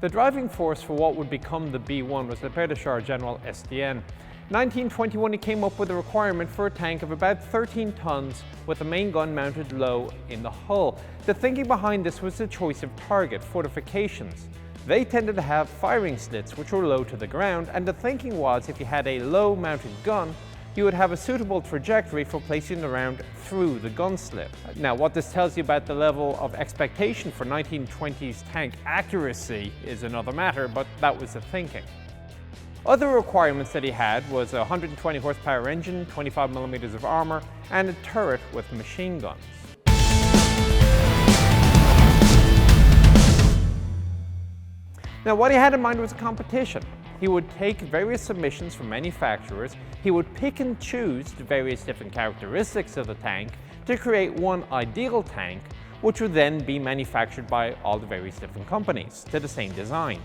The driving force for what would become the B1 was the Père de Char General Estienne. In 1921 he came up with a requirement for a tank of about 13 tons with the main gun mounted low in the hull. The thinking behind this was the choice of target, fortifications. They tended to have firing slits which were low to the ground, and the thinking was if you had a low mounted gun, you would have a suitable trajectory for placing the round through the gun slip. Now, what this tells you about the level of expectation for 1920s tank accuracy is another matter, but that was the thinking. Other requirements that he had was a 120 horsepower engine, 25 millimeters of armor, and a turret with machine guns. Now, what he had in mind was a competition. He would take various submissions from manufacturers, he would pick and choose the various different characteristics of the tank to create one ideal tank, which would then be manufactured by all the various different companies to the same design.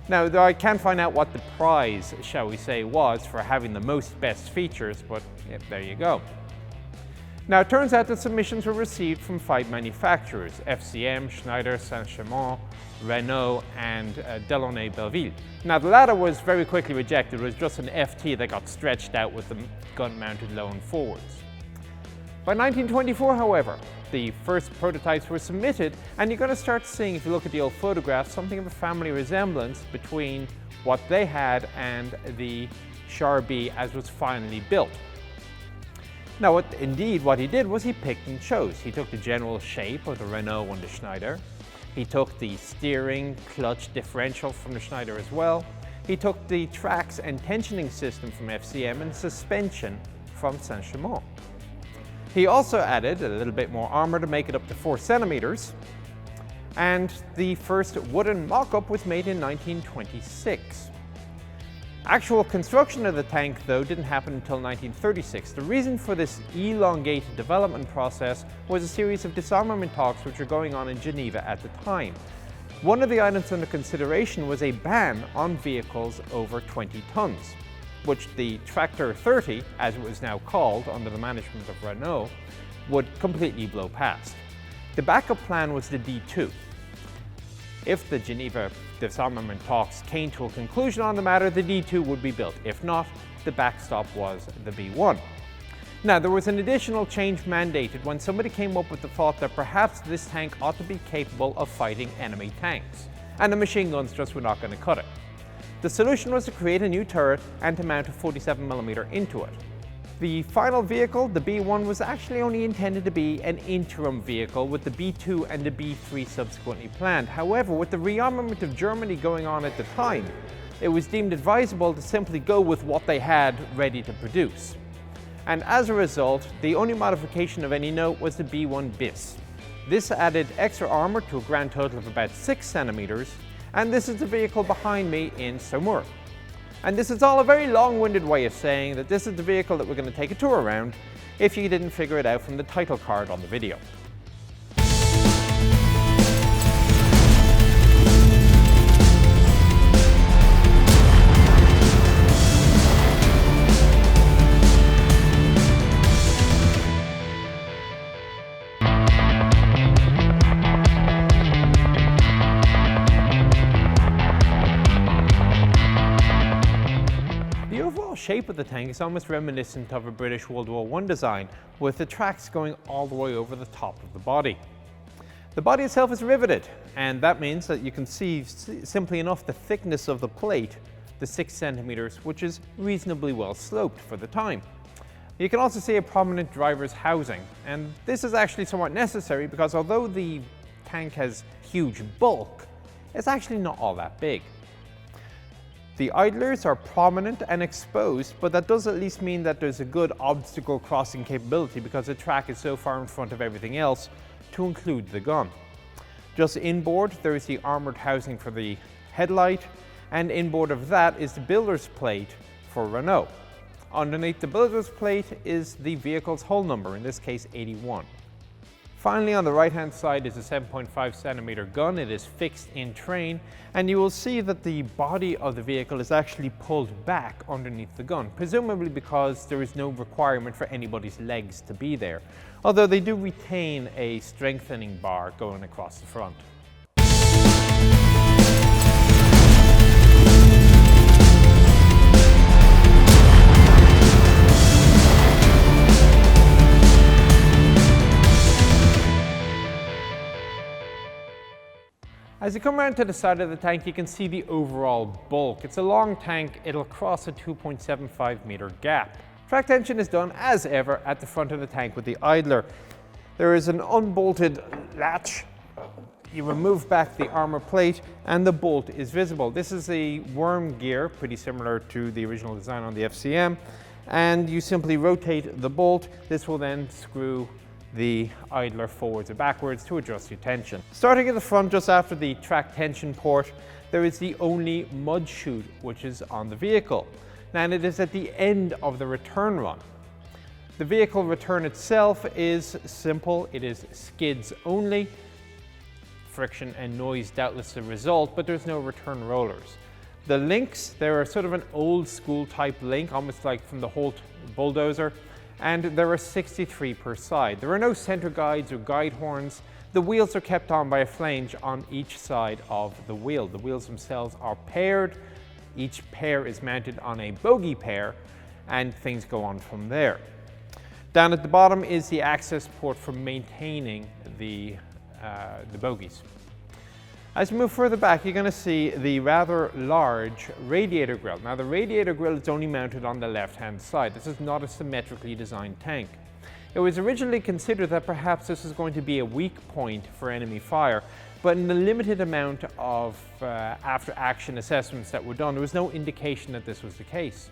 Now, I can't find out what the prize, shall we say, was for having the most best features, but yeah, there you go. Now, it turns out that submissions were received from 5 manufacturers: FCM, Schneider, Saint-Chamond, Renault, and Delaunay Belleville. Now, the latter was very quickly rejected. It was just an FT that got stretched out with the gun mounted low and forwards. By 1924, however, the first prototypes were submitted, and you're going to start seeing, if you look at the old photographs, something of a family resemblance between what they had and the Char B as was finally built. Now, what he did was he picked and chose. He took the general shape of the Renault and the Schneider. He took the steering, clutch, differential from the Schneider as well. He took the tracks and tensioning system from FCM and suspension from Saint-Chamond. He also added a little bit more armor to make it up to 4 centimeters. And the first wooden mock-up was made in 1926. Actual construction of the tank, though, didn't happen until 1936. The reason for this elongated development process was a series of disarmament talks which were going on in Geneva at the time. One of the items under consideration was a ban on vehicles over 20 tons, which the Tractor 30, as it was now called under the management of Renault, would completely blow past. The backup plan was the D2. If the Geneva disarmament talks came to a conclusion on the matter, the D2 would be built. If not, the backstop was the B1. Now, there was an additional change mandated when somebody came up with the thought that perhaps this tank ought to be capable of fighting enemy tanks, and the machine guns just were not going to cut it. The solution was to create a new turret and to mount a 47mm into it. The final vehicle, the B1, was actually only intended to be an interim vehicle, with the B2 and the B3 subsequently planned. However, with the rearmament of Germany going on at the time, it was deemed advisable to simply go with what they had ready to produce. And as a result, the only modification of any note was the B1 bis. This added extra armor to a grand total of about 6 centimeters, and this is the vehicle behind me in Saumur. And this is all a very long-winded way of saying that this is the vehicle that we're going to take a tour around, if you didn't figure it out from the title card on the video. The shape of the tank is almost reminiscent of a British World War I design, with the tracks going all the way over the top of the body. The body itself is riveted, and that means that you can see simply enough the thickness of the plate, the 6 centimeters, which is reasonably well sloped for the time. You can also see a prominent driver's housing, and this is actually somewhat necessary because although the tank has huge bulk, it's actually not all that big. The idlers are prominent and exposed, but that does at least mean that there's a good obstacle crossing capability because the track is so far in front of everything else, to include the gun. Just inboard, there is the armored housing for the headlight, and inboard of that is the builder's plate for Renault. Underneath the builder's plate is the vehicle's hull number, in this case 81. Finally, on the right-hand side is a 7.5 centimeter gun. It is fixed in train, and you will see that the body of the vehicle is actually pulled back underneath the gun, presumably because there is no requirement for anybody's legs to be there, although they do retain a strengthening bar going across the front. As you come around to the side of the tank, you can see the overall bulk. It's a long tank, it'll cross a 2.75 meter gap. Track tension is done as ever at the front of the tank with the idler. There is an unbolted latch. You remove back the armor plate and the bolt is visible. This is a worm gear, pretty similar to the original design on the FCM, and you simply rotate the bolt. This will then screw the idler forwards or backwards to adjust your tension. Starting at the front, just after the track tension port, there is the only mud chute which is on the vehicle. Now, and it is at the end of the return run. The vehicle return itself is simple. It is skids only. Friction and noise doubtless the result, but there's no return rollers. The links, they're sort of an old school type link, almost like from the Holt bulldozer, and there are 63 per side. There are no center guides or guide horns. The wheels are kept on by a flange on each side of the wheel. The wheels themselves are paired. Each pair is mounted on a bogie pair, and things go on from there. Down at the bottom is the access port for maintaining the bogies. As you move further back, you're going to see the rather large radiator grille. Now, the radiator grille is only mounted on the left-hand side. This is not a symmetrically designed tank. It was originally considered that perhaps this was going to be a weak point for enemy fire, but in the limited amount of after-action assessments that were done, there was no indication that this was the case.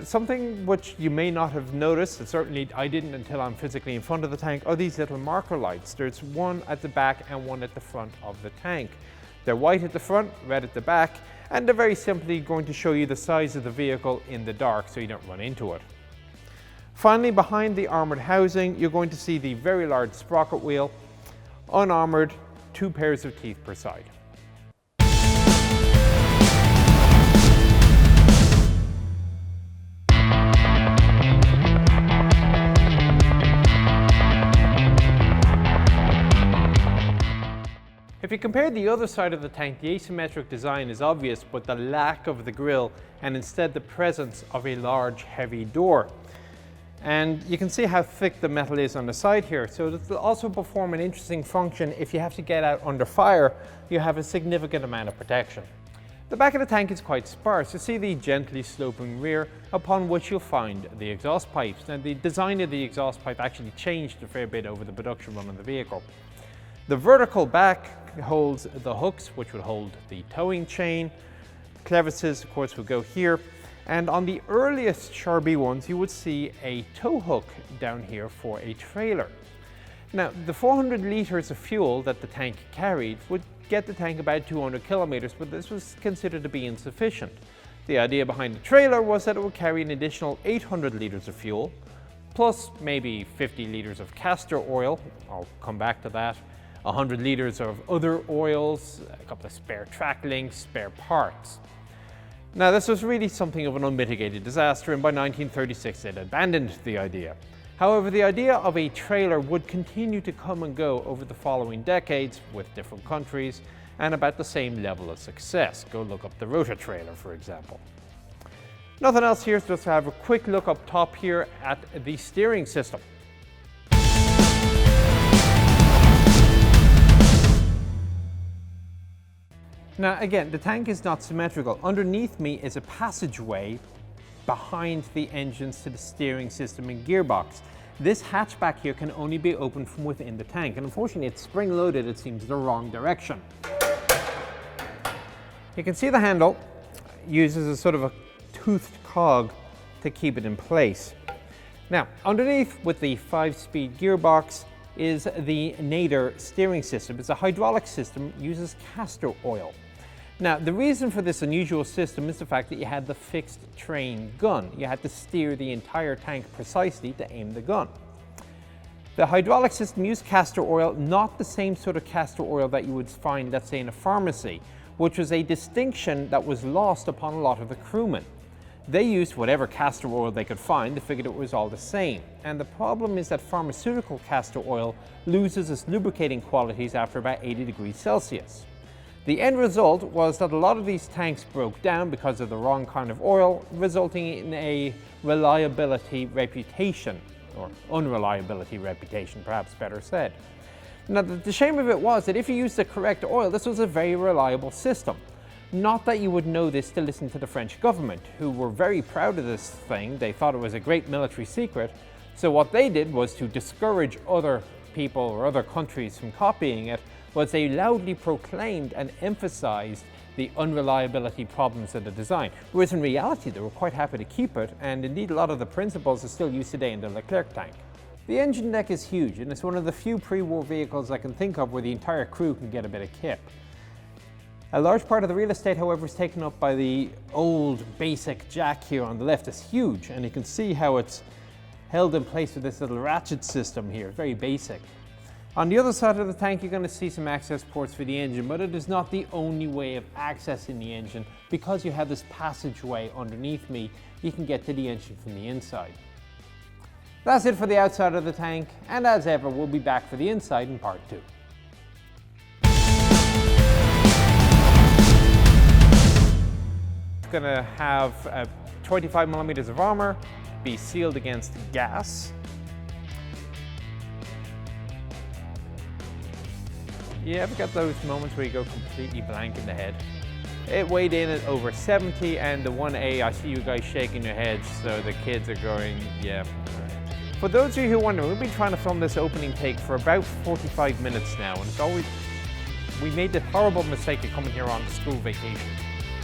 Something which you may not have noticed, and certainly I didn't until I'm physically in front of the tank, are these little marker lights. There's one at the back and one at the front of the tank. They're white at the front, red at the back, and they're very simply going to show you the size of the vehicle in the dark so you don't run into it. Finally, behind the armoured housing, you're going to see the very large sprocket wheel, unarmoured, 2 pairs of teeth per side. If you compare the other side of the tank, the asymmetric design is obvious, but the lack of the grille and instead the presence of a large heavy door. And you can see how thick the metal is on the side here, so this will also perform an interesting function. If you have to get out under fire, you have a significant amount of protection. The back of the tank is quite sparse. You see the gently sloping rear upon which you'll find the exhaust pipes. Now, the design of the exhaust pipe actually changed a fair bit over the production run of the vehicle. The vertical back holds the hooks, which would hold the towing chain. Clevises, of course, will go here. And on the earliest Char B1s, you would see a tow hook down here for a trailer. Now, the 400 litres of fuel that the tank carried would get the tank about 200 kilometres, but this was considered to be insufficient. The idea behind the trailer was that it would carry an additional 800 litres of fuel, plus maybe 50 litres of castor oil. I'll come back to that. 100 litres of other oils, a couple of spare track links, spare parts. Now, this was really something of an unmitigated disaster, and by 1936 they'd abandoned the idea. However, the idea of a trailer would continue to come and go over the following decades with different countries and about the same level of success. Go look up the Rota trailer, for example. Nothing else here, so just have a quick look up top here at the steering system. Now again, the tank is not symmetrical. Underneath me is a passageway behind the engines to the steering system and gearbox. This hatchback here can only be opened from within the tank, and unfortunately it's spring-loaded, it seems, the wrong direction. You can see the handle uses a sort of a toothed cog to keep it in place. Now, underneath with the 5-speed gearbox is the Nader steering system. It's a hydraulic system, uses castor oil. Now, the reason for this unusual system is the fact that you had the fixed train gun. You had to steer the entire tank precisely to aim the gun. The hydraulic system used castor oil, not the same sort of castor oil that you would find, let's say, in a pharmacy, which was a distinction that was lost upon a lot of the crewmen. They used whatever castor oil they could find. They figured it was all the same. And the problem is that pharmaceutical castor oil loses its lubricating qualities after about 80 degrees Celsius. The end result was that a lot of these tanks broke down because of the wrong kind of oil, resulting in a reliability reputation, or unreliability reputation, perhaps better said. Now, the shame of it was that if you used the correct oil, this was a very reliable system. Not that you would know this to listen to the French government, who were very proud of this thing. They thought it was a great military secret. So what they did was to discourage other people or other countries from copying it, was they loudly proclaimed and emphasized the unreliability problems of the design. Whereas in reality, they were quite happy to keep it, and indeed a lot of the principles are still used today in the Leclerc tank. The engine deck is huge, and it's one of the few pre-war vehicles I can think of where the entire crew can get a bit of kip. A large part of the real estate, however, is taken up by the old basic jack here on the left. It's huge, and you can see how it's held in place with this little ratchet system here, very basic. On the other side of the tank, you're going to see some access ports for the engine, but it is not the only way of accessing the engine. Because you have this passageway underneath me, you can get to the engine from the inside. That's it for the outside of the tank, and as ever, we'll be back for the inside in part 2. It's going to have 25 millimeters of armor, be sealed against gas. You ever get those moments where you go completely blank in the head? It weighed in at over 70, and the 1A, I see you guys shaking your heads, so the kids are going, yeah. For those of you who wonder, we've been trying to film this opening take for about 45 minutes now, and it's always, we made the horrible mistake of coming here on school vacation.